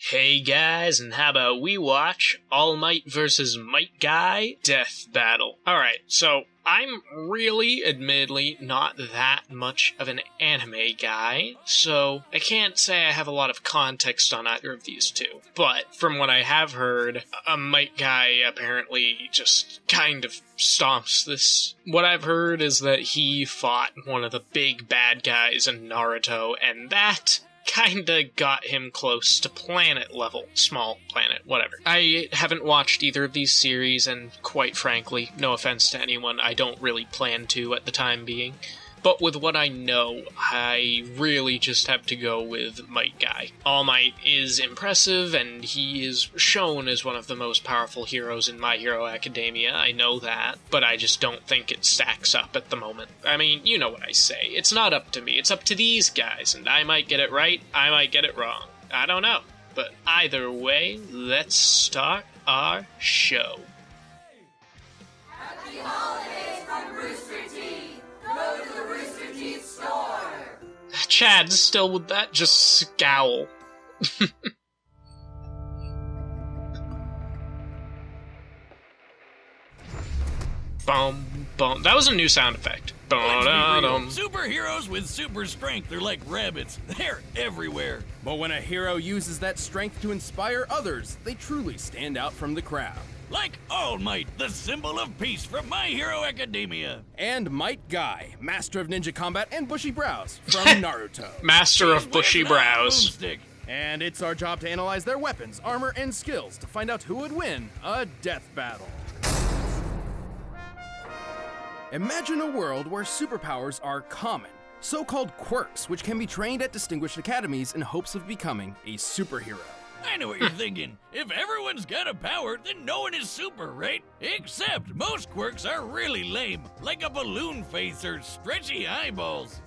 Hey guys, and how about we watch All Might vs. Might Guy Death Battle. Alright, so I'm really, admittedly, not that much of an anime guy, so I can't say I have a lot of context on either of these two. But from what I have heard, a Might Guy apparently just kind of stomps this. What I've heard is that he fought one of the big bad guys in Naruto, and that kinda got him close to planet level. Small planet, whatever. I haven't watched either of these series, and quite frankly, no offense to anyone, I don't really plan to at the time being. But with what I know, I really just have to go with Might Guy. All Might is impressive, and he is shown as one of the most powerful heroes in My Hero Academia, I know that, but I just don't think it stacks up at the moment. I mean, you know what I say, it's not up to me, it's up to these guys, and I might get it right, I might get it wrong. I don't know. But either way, let's start our show. Happy holidays from Rooster Teeth! Go to the Rooster Teeth store! Chad, still with that just scowl. Boom, boom. That was a new sound effect. Superheroes with super strength are like rabbits. They're everywhere. But when a hero uses that strength to inspire others, they truly stand out from the crowd. Like All Might, the symbol of peace from My Hero Academia. And Might Guy, master of ninja combat and bushy brows from Naruto. Master of bushy brows. Boomstick. And it's our job to analyze their weapons, armor, and skills to find out who would win a death battle. Imagine a world where superpowers are common, so-called quirks, which can be trained at distinguished academies in hopes of becoming a superhero. I know what you're thinking. If everyone's got a power, then no one is super, right? Except most quirks are really lame, like a balloon face or stretchy eyeballs.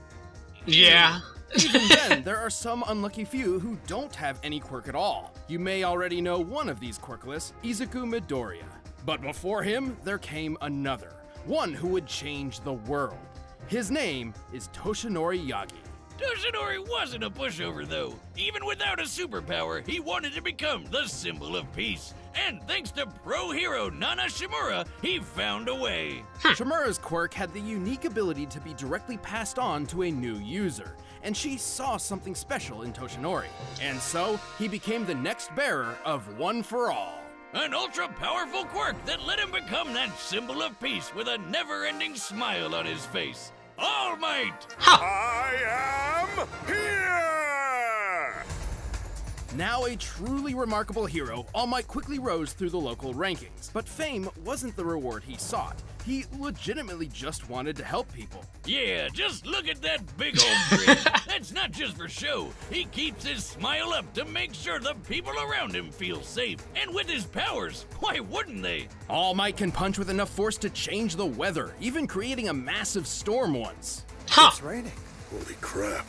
Yeah. Even then, there are some unlucky few who don't have any quirk at all. You may already know one of these quirkless, Izuku Midoriya. But before him, there came another, one who would change the world. His name is Toshinori Yagi. Toshinori wasn't a pushover, though. Even without a superpower, he wanted to become the symbol of peace. And thanks to pro hero Nana Shimura, he found a way. Shimura's quirk had the unique ability to be directly passed on to a new user, and she saw something special in Toshinori. And so, he became the next bearer of One for All. An ultra-powerful quirk that let him become that symbol of peace with a never-ending smile on his face. All Might! I am here! Now a truly remarkable hero, All Might quickly rose through the local rankings. But fame wasn't the reward he sought. He legitimately just wanted to help people. Yeah, just look at that big old grin. That's not just for show. He keeps his smile up to make sure the people around him feel safe. And with his powers, why wouldn't they? All Might can punch with enough force to change the weather, even creating a massive storm once. It's raining. Holy crap.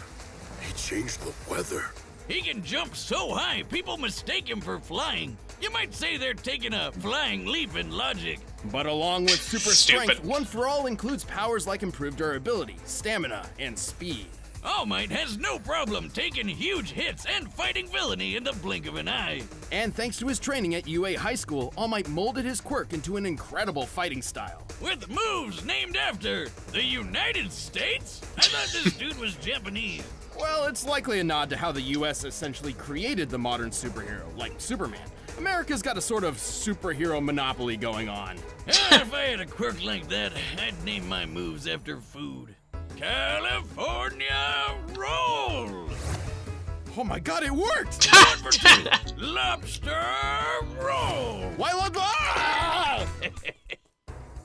He changed the weather. He can jump so high, people mistake him for flying. You might say they're taking a flying leap in logic. But along with super Stupid. strength, One for All includes powers like improved durability, stamina, and speed. All Might has no problem taking huge hits and fighting villainy in the blink of an eye. And thanks to his training at UA High School, All Might molded his quirk into an incredible fighting style. With moves named after the United States? I thought this dude was Japanese. Well, it's likely a nod to how the US essentially created the modern superhero, like Superman. America's got a sort of superhero monopoly going on. If I had a quirk like that, I'd name my moves after food. California Roll! Oh my god, it worked! One for two. Lobster Roll! Ah!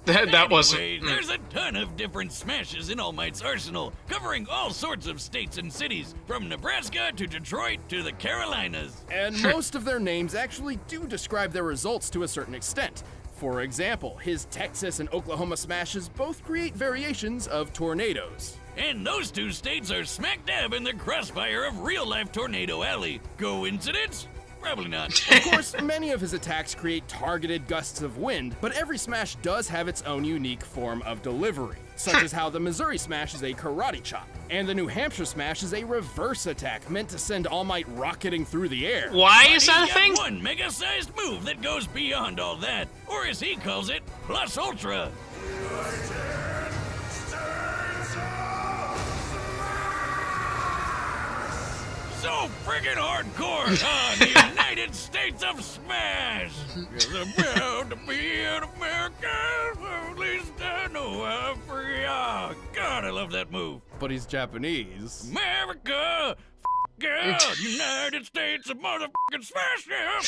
That wasn't. Anyway, there's a ton of different smashes in All Might's arsenal, covering all sorts of states and cities, from Nebraska to Detroit to the Carolinas. And most of their names actually do describe their results to a certain extent. For example, his Texas and Oklahoma smashes both create variations of tornadoes. And those two states are smack dab in the crossfire of real-life Tornado Alley. Coincidence? Probably not. Of course, many of his attacks create targeted gusts of wind, but every smash does have its own unique form of delivery, such as how the Missouri Smash is a karate chop, and the New Hampshire Smash is a reverse attack meant to send All Might rocketing through the air. Why But is that a he's got thing? one mega-sized move that goes beyond all that, or as he calls it, plus ultra. So friggin' hardcore on the United States of Smash! It's proud to be an American, at least I know I'm free. Oh, God, I love that move. But he's Japanese. America! God, United States of motherfucking Smash, yeah!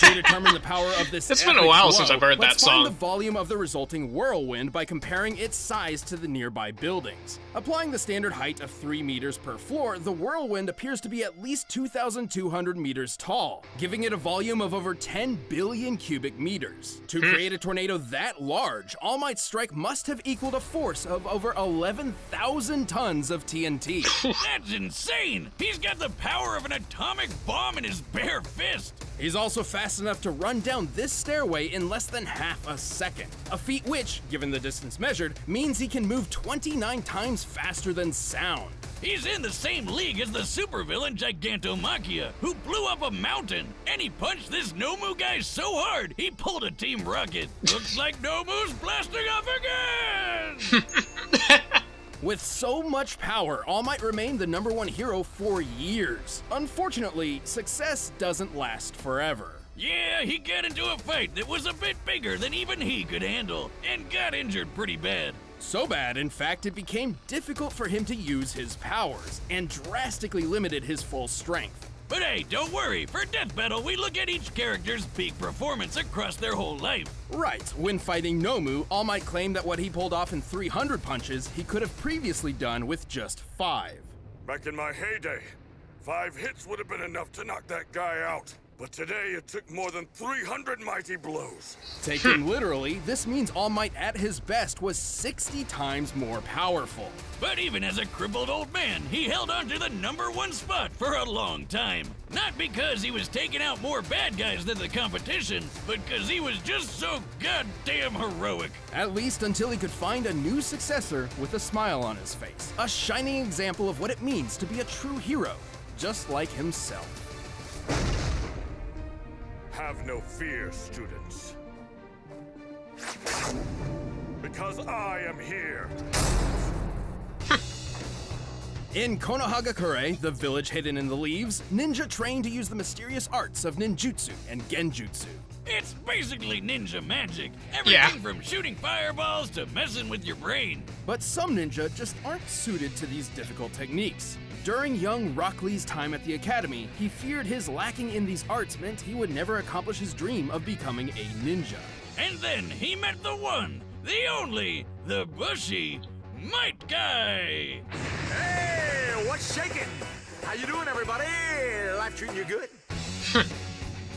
To determine the power of this It's been a epic while blow, since I've heard that let's find song. the volume of the resulting whirlwind by comparing its size to the nearby buildings. Applying the standard height of 3 meters per floor, the whirlwind appears to be at least 2,200 meters tall, giving it a volume of over 10 billion cubic meters. To create a tornado that large, All Might's strike must have equaled a force of over 11,000 tons of TNT. That's insane! He's got the power of an atomic bomb in his bare fist! He's also fast enough to run down this stairway in less than half a second. A feat which, given the distance measured, means he can move 29 times faster than sound. He's in the same league as the supervillain Gigantomachia, who blew up a mountain, and he punched this Nomu guy so hard, he pulled a Team Rocket. Looks like Nomu's blasting off again! With so much power, All Might remained the #1 hero for years. Unfortunately, success doesn't last forever. Yeah, he got into a fight that was a bit bigger than even he could handle, and got injured pretty bad. So bad, in fact, it became difficult for him to use his powers, and drastically limited his full strength. But hey, don't worry, for Death Battle, we look at each character's peak performance across their whole life. Right, when fighting Nomu, All Might claimed that what he pulled off in 300 punches, he could have previously done with just 5. Back in my heyday, 5 hits would have been enough to knock that guy out. But today it took more than 300 mighty blows. Taken literally, this means All Might at his best was 60 times more powerful. But even as a crippled old man, he held on to the #1 spot for a long time. Not because he was taking out more bad guys than the competition, but because he was just so goddamn heroic. At least until he could find a new successor with a smile on his face. A shining example of what it means to be a true hero, just like himself. Have no fear, students. Because I am here. In Konohagakure, the village hidden in the leaves, ninja train to use the mysterious arts of ninjutsu and genjutsu. It's basically ninja magic. Everything from shooting fireballs to messing with your brain. But some ninja just aren't suited to these difficult techniques. During young Rock Lee's time at the academy, he feared his lacking in these arts meant he would never accomplish his dream of becoming a ninja. And then he met the one, the only, the bushy Might Guy. Hey, what's shaking? How you doing, everybody? Life treating you good?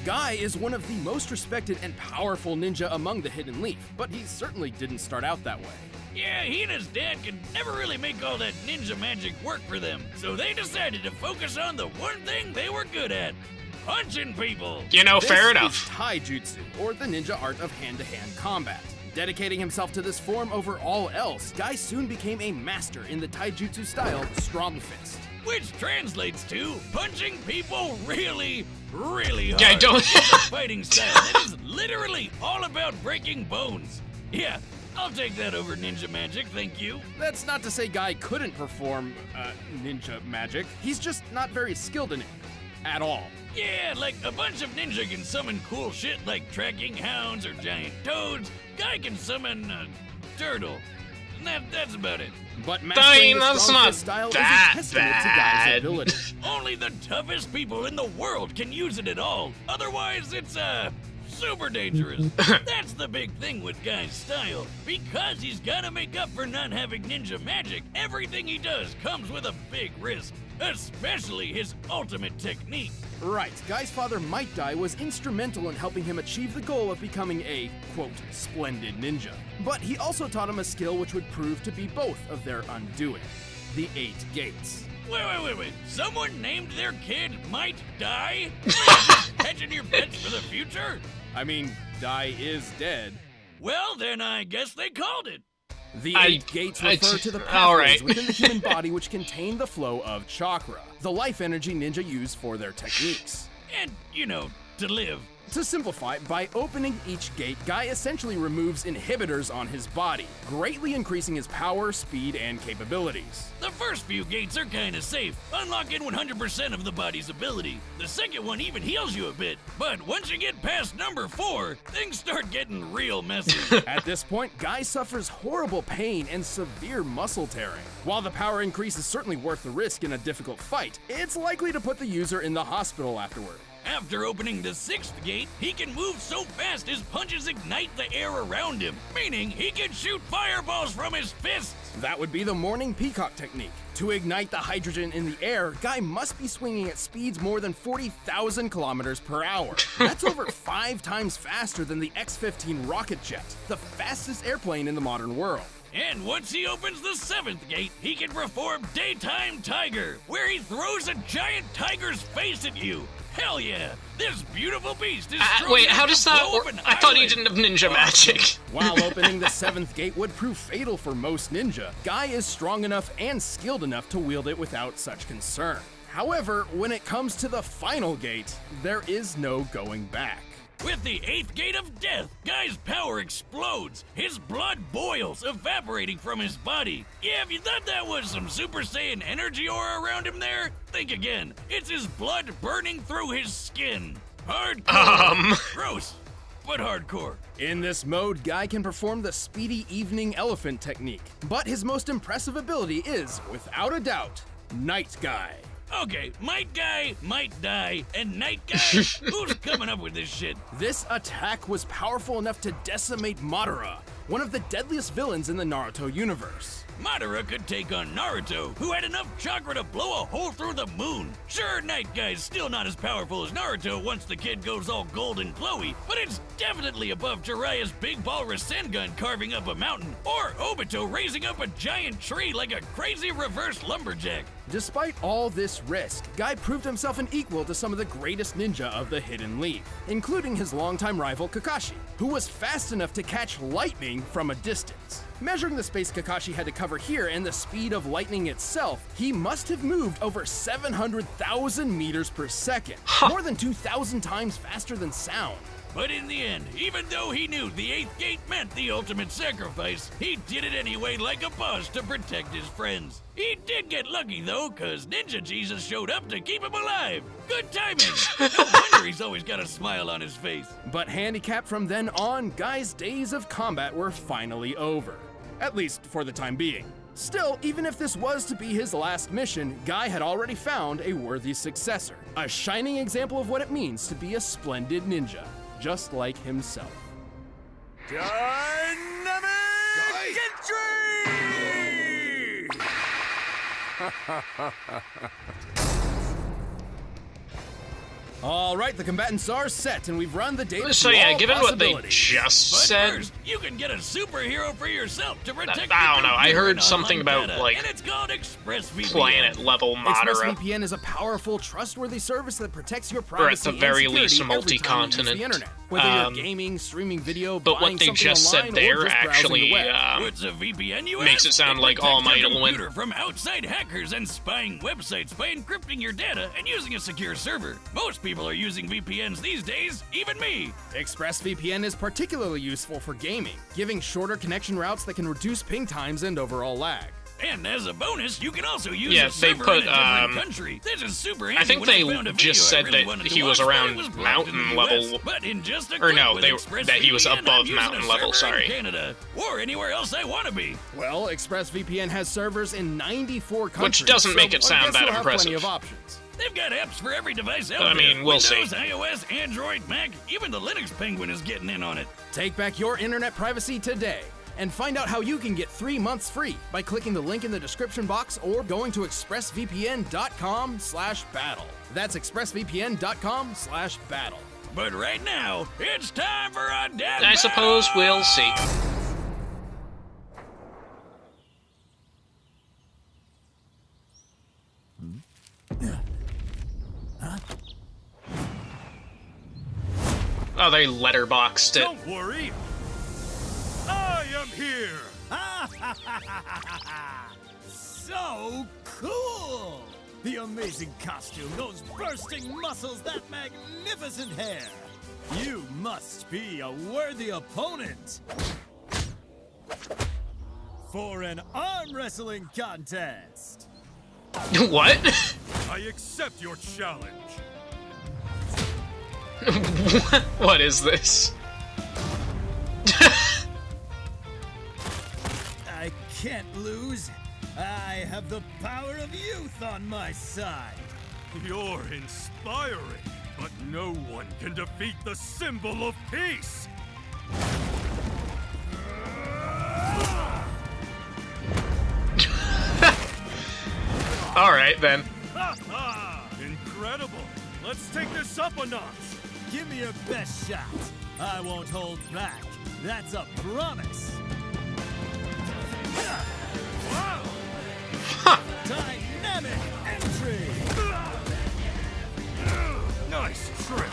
Guy is one of the most respected and powerful ninja among the Hidden Leaf, but he certainly didn't start out that way. Yeah, he and his dad could never really make all that ninja magic work for them, so they decided to focus on the one thing they were good at, punching people. You know, fair This enough. is taijutsu, or the ninja art of hand-to-hand combat. Dedicating himself to this form over all else, Guy soon became a master in the taijutsu style Strong Fist. Which translates to punching people really, really hard. Yeah, I don't- It's a fighting style that is literally all about breaking bones. Yeah, I'll take that over ninja magic, thank you. That's not to say Guy couldn't perform ninja magic. He's just not very skilled in it. At all. Yeah, like a bunch of ninja can summon cool shit like tracking hounds or giant toads. Guy can summon a turtle. And that's about it. But mastering the that's Strong not Fist style is a that testament to bad. Guy's ability. Only the toughest people in the world can use it at all. Otherwise, it's, super dangerous. That's the big thing with Guy's style. Because he's gotta make up for not having ninja magic, everything he does comes with a big risk. Especially his ultimate technique. Right, Guy's father Might Guy was instrumental in helping him achieve the goal of becoming a, quote, splendid ninja. But he also taught him a skill which would prove to be both of their undoing. The 8 Gates. Wait. Someone named their kid Might Die? Just catching saving your pets for the future? I mean, Dai is dead. Well, then I guess they called it. The 8 gates refer to the all right. pathways within the human body which contain the flow of chakra, the life energy ninja use for their techniques. And, you know, to live. To simplify, by opening each gate, Guy essentially removes inhibitors on his body, greatly increasing his power, speed, and capabilities. The first few gates are kinda safe, unlocking 100% of the body's ability. The second one even heals you a bit, but once you get past number 4, things start getting real messy. At this point, Guy suffers horrible pain and severe muscle tearing. While the power increase is certainly worth the risk in a difficult fight, it's likely to put the user in the hospital afterward. After opening the 6th gate, he can move so fast his punches ignite the air around him, meaning he can shoot fireballs from his fists. That would be the morning peacock technique. To ignite the hydrogen in the air, Guy must be swinging at speeds more than 40,000 kilometers per hour. That's over 5 times faster than the X-15 rocket jet, the fastest airplane in the modern world. And once he opens the 7th gate, he can perform Daytime Tiger, where he throws a giant tiger's face at you. Hell yeah! This beautiful beast is strong wait, enough how to does that blow up work? an I thought he island. didn't have ninja magic. While opening the 7th gate would prove fatal for most ninja, Guy is strong enough and skilled enough to wield it without such concern. However, when it comes to the final gate, there is no going back. With the 8th gate of death, Guy's power explodes. His blood boils, evaporating from his body. Yeah, if you thought that was some Super Saiyan energy aura around him there, think again. It's his blood burning through his skin. Hardcore. Gross, but hardcore. In this mode, Guy can perform the speedy evening elephant technique, but his most impressive ability is, without a doubt, Night Guy. Okay, Might Guy, Might Die, and Night Guy? Who's coming up with this shit? This attack was powerful enough to decimate Madara, one of the deadliest villains in the Naruto universe. Madara could take on Naruto, who had enough chakra to blow a hole through the moon. Sure, Night Guy's still not as powerful as Naruto once the kid goes all gold and glowy, but it's definitely above Jiraiya's big ball Rasengan carving up a mountain, or Obito raising up a giant tree like a crazy reverse lumberjack. Despite all this risk, Guy proved himself an equal to some of the greatest ninja of the Hidden Leaf, including his longtime rival Kakashi, who was fast enough to catch lightning from a distance. Measuring the space Kakashi had to cover here and the speed of lightning itself, he must have moved over 700,000 meters per second, more than 2,000 times faster than sound. But in the end, even though he knew the 8th gate meant the ultimate sacrifice, he did it anyway like a boss to protect his friends. He did get lucky though, cause Ninja Jesus showed up to keep him alive. Good timing. No wonder he's always got a smile on his face. But handicapped from then on, Guy's days of combat were finally over. At least for the time being. Still, even if this was to be his last mission, Guy had already found a worthy successor. A shining example of what it means to be a splendid ninja, just like himself. Dynamic entry! All right, the combatants are set, and we've run the data So through yeah, all given what they possibilities. just But said, first, you can get a superhero for yourself to protect I don't your know, I heard computer and something online about, data, like, and it's called ExpressVPN. planet level Madara. ExpressVPN is a powerful, trustworthy service that protects your Or at privacy the very and least, security every time you use multi-continent. the internet. Whether you're gaming, streaming video, but buying what they something just online, said there or just browsing actually the web. What's a VPN, you makes ask? it sound like protects All Might your will win. computer from outside hackers and spying websites by encrypting your data and using a secure server. Most people are using VPNs these days, even me. ExpressVPN is particularly useful for gaming, giving shorter connection routes that can reduce ping times and overall lag. And as a bonus, you can also use Yeah, a server they put, in a different country. This is super handy. I think when they found a just video I said really that wanted to he was watch, but around it was blocked in the mountain US. level. But in just a Or click no, with that he was ExpressVPN, above I'm using mountain a level, server in sorry. Canada or anywhere else I want to be. Well, ExpressVPN has servers in 94 countries. doesn't make it so I sound guess that you'll have plenty impressive. of options. They've got apps for every device out I there. mean, we'll Windows, see. iOS, Android, Mac, even the Linux Penguin is getting in on it. Take back your internet privacy today and find out how you can get 3 months free by clicking the link in the description box or going to expressvpn.com/battle. That's expressvpn.com/battle. But right now, it's time for a death I suppose we'll see. Oh, they letterboxed it. Don't worry. I am here. So cool! The amazing costume, those bursting muscles, that magnificent hair. You must be a worthy opponent for an arm wrestling contest. What? I accept your challenge. What is this? I can't lose. I have the power of youth on my side. You're inspiring, but no one can defeat the symbol of peace. All right then. Ha ha! Incredible. Let's take this up a notch. Give me your best shot. I won't hold back. That's a promise. Wow! Dynamic entry. Nice trick.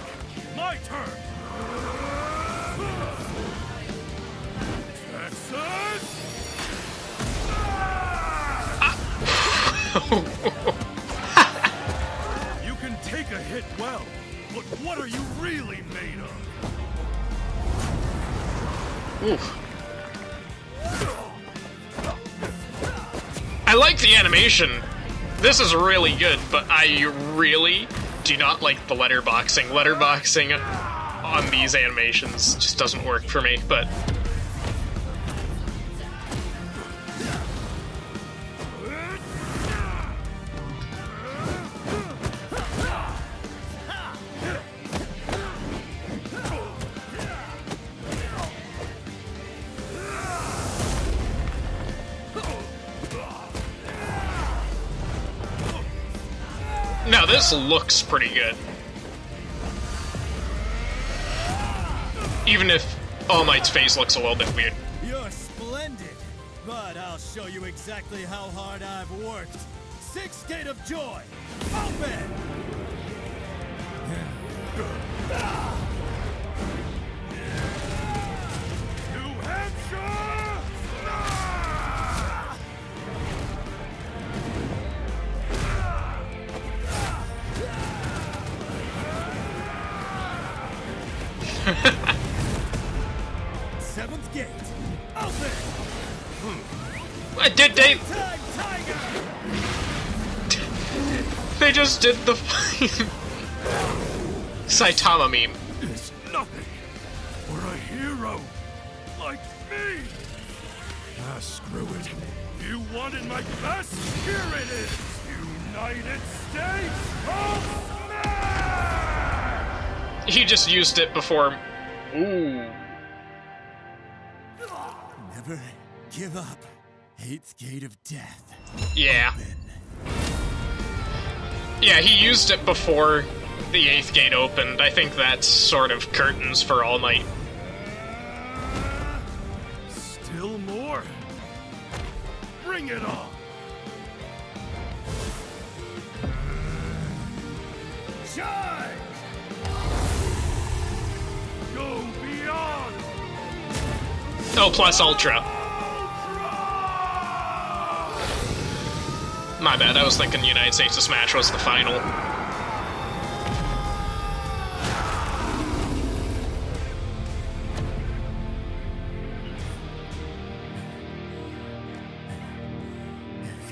My turn. Texas. You can take a hit well, but what are you really made of? Oof. I like the animation. This is really good, but I really do not like the letterboxing. Letterboxing on these animations just doesn't work for me, but... Now this looks pretty good. Even if All Might's face looks a little bit weird. You're splendid, but I'll show you exactly how hard I've worked. Sixth Gate of Joy, open! New Hampshire! Seventh Gate, open! Did they? Time Tiger! They just did the Saitama meme. It's nothing for a hero like me. Ah, screw it. You wanted my best? Here it is. United States of Smash! He just used it before. Ooh. Never give up. Eighth Gate of Death. Yeah. Yeah, he used it before the 8th gate opened. I think that's sort of curtains for All Might. Still more? Bring it on! Charge! Go beyond! Oh, plus Ultra. My bad, I was thinking United States of Smash was the final.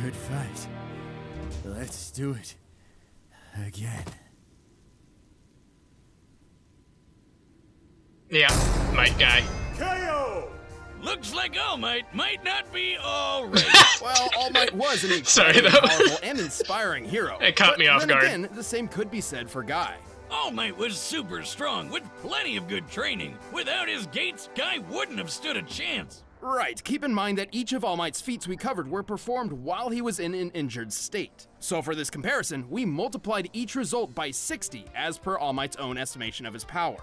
Good fight. Let's do it again. Yeah, Might Guy. KO! Looks like All Might might not be all right. Well, All Might was an Sorry, incredibly though. powerful and inspiring hero. It caught But me off then guard. Again, the same could be said for Guy. All Might was super strong with plenty of good training. Without his gates, Guy wouldn't have stood a chance. Right, keep in mind that each of All Might's feats we covered were performed while he was in an injured state. So for this comparison, we multiplied each result by 60 as per All Might's own estimation of his power.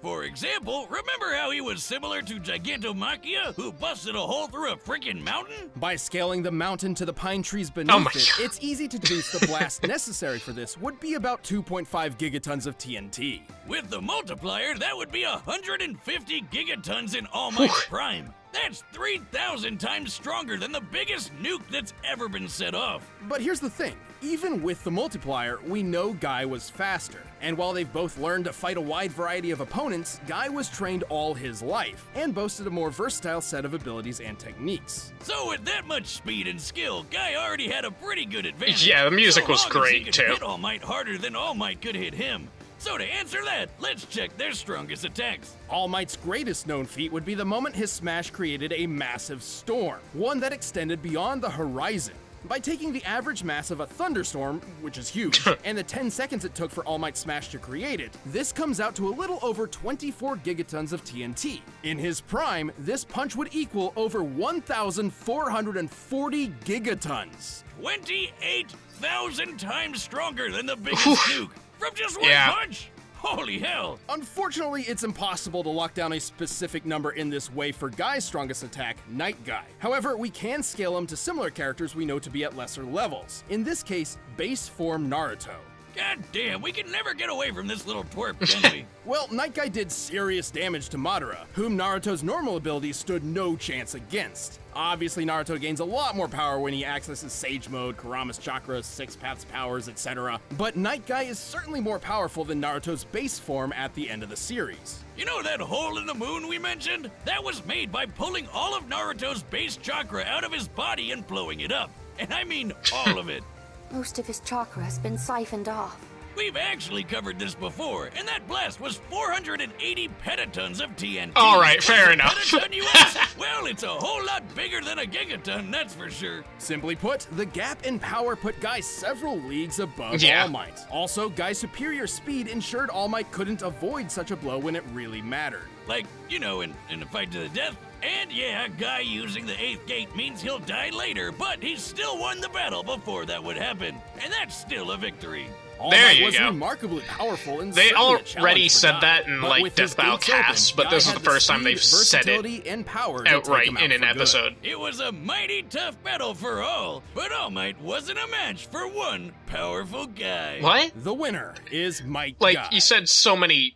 For example, remember how he was similar to Gigantomachia, who busted a hole through a freaking mountain? By scaling the mountain to the pine trees Oh beneath my it, God. it's easy to deduce the blast necessary for this would be about 2.5 gigatons of TNT. With the multiplier, that would be 150 gigatons in All Might's prime. That's 3,000 times stronger than the biggest nuke that's ever been set off. But here's the thing, even with the multiplier, we know Guy was faster. And while they've both learned to fight a wide variety of opponents, Guy was trained all his life, and boasted a more versatile set of abilities and techniques. So with that much speed and skill, Guy already had a pretty good advantage. Yeah, the music so was long as he great, could too. hit All Might harder than All Might could hit him. So to answer that, let's check their strongest attacks. All Might's greatest known feat would be the moment his smash created a massive storm, one that extended beyond the horizon. By taking the average mass of a thunderstorm, which is huge, and the 10 seconds it took for All Might's smash to create it, this comes out to a little over 24 gigatons of TNT. In his prime, this punch would equal over 1,440 gigatons. 28,000 times stronger than the biggest nuke from just one Yeah. punch. Holy hell. Unfortunately, it's impossible to lock down a specific number in this way for Guy's strongest attack, Night Guy. However, we can scale him to similar characters we know to be at lesser levels. In this case, base form Naruto. God damn, we can never get away from this little twerp, can we? Well, Night Guy did serious damage to Madara, whom Naruto's normal abilities stood no chance against. Obviously, Naruto gains a lot more power when he accesses Sage Mode, Kurama's Chakra, Six Paths powers, etc. But Night Guy is certainly more powerful than Naruto's base form at the end of the series. You know that hole in the moon we mentioned? That was made by pulling all of Naruto's base chakra out of his body and blowing it up. And I mean all of it. Most of his chakra has been siphoned off. We've actually covered this before, and that blast was 480 petatons of TNT. All right, fair What's a enough. Petaton, you ask? Well, it's a whole lot bigger than a gigaton, that's for sure. Simply put, the gap in power put Guy several leagues above Yeah. All Might. Also, Guy's superior speed ensured All Might couldn't avoid such a blow when it really mattered. Like, you know, in a fight to the death. And yeah, Guy using the 8th gate means he'll die later, but he still won the battle before that would happen. And that's still a victory. All There Might you was go. remarkably powerful and They certainly a challenge already for said Guy. that in, But like, with his Death Battle gates open, casts, but Guy this is had the first time speed, they've said it versatility, and power to take outright him out in an for good. episode. It was a mighty tough battle for all, but All Might wasn't a match for one powerful guy. What? The winner is Might Like, Guy. you said so many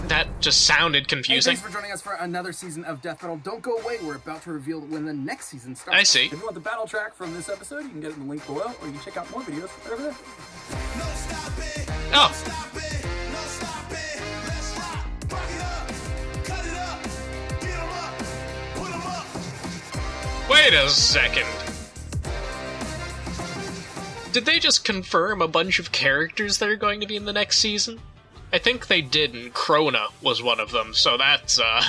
that just sounded Hey, confusing. thanks for joining us for another season of Death Battle. Don't go away. We're about to reveal when the next season starts. I see. If you want the battle track from this episode, you can get it in the link below, or you can check out more videos right over there. Oh, wait a second. Did they just confirm a bunch of characters that are going to be in the next season? I think they did, and Krona was one of them, so that's, that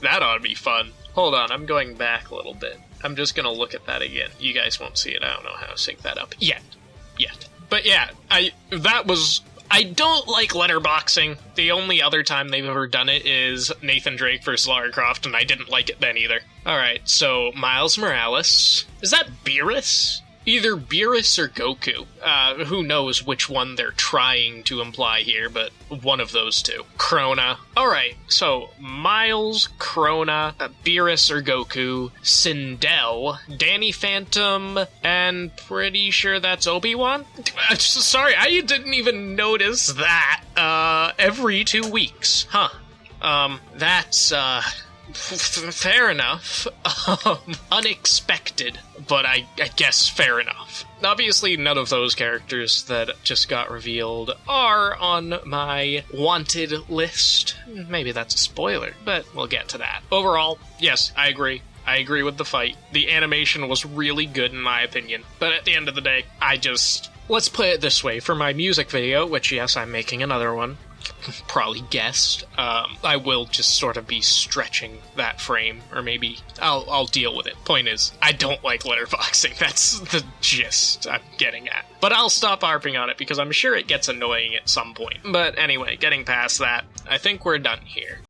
ought to be fun. Hold on, I'm going back a little bit. I'm just gonna look at that again. You guys won't see it, I don't know how to sync that up. Yet. But yeah, I don't like letterboxing. The only other time they've ever done it is Nathan Drake versus Lara Croft, and I didn't like it then either. Alright, so Miles Morales. Is that Beerus? Either Beerus or Goku. Who knows which one they're trying to imply here, but one of those two. Krona. Alright, so Miles, Krona, Beerus or Goku, Sindel, Danny Phantom, and pretty sure that's Obi-Wan? Sorry, I didn't even notice that, every 2 weeks. Huh. That's, fair enough. Unexpected, but I guess fair enough. Obviously, none of those characters that just got revealed are on my wanted list. Maybe that's a spoiler, but we'll get to that. Overall, yes, I agree. I agree with the fight. The animation was really good in my opinion, but at the end of the day, let's put it this way, for my music video, which yes, I'm making another one, probably guessed, I will just sort of be stretching that frame, or maybe I'll deal with it. Point is, I don't like letterboxing. That's the gist I'm getting at. But I'll stop harping on it because I'm sure it gets annoying at some point. But anyway, getting past that, I think we're done here.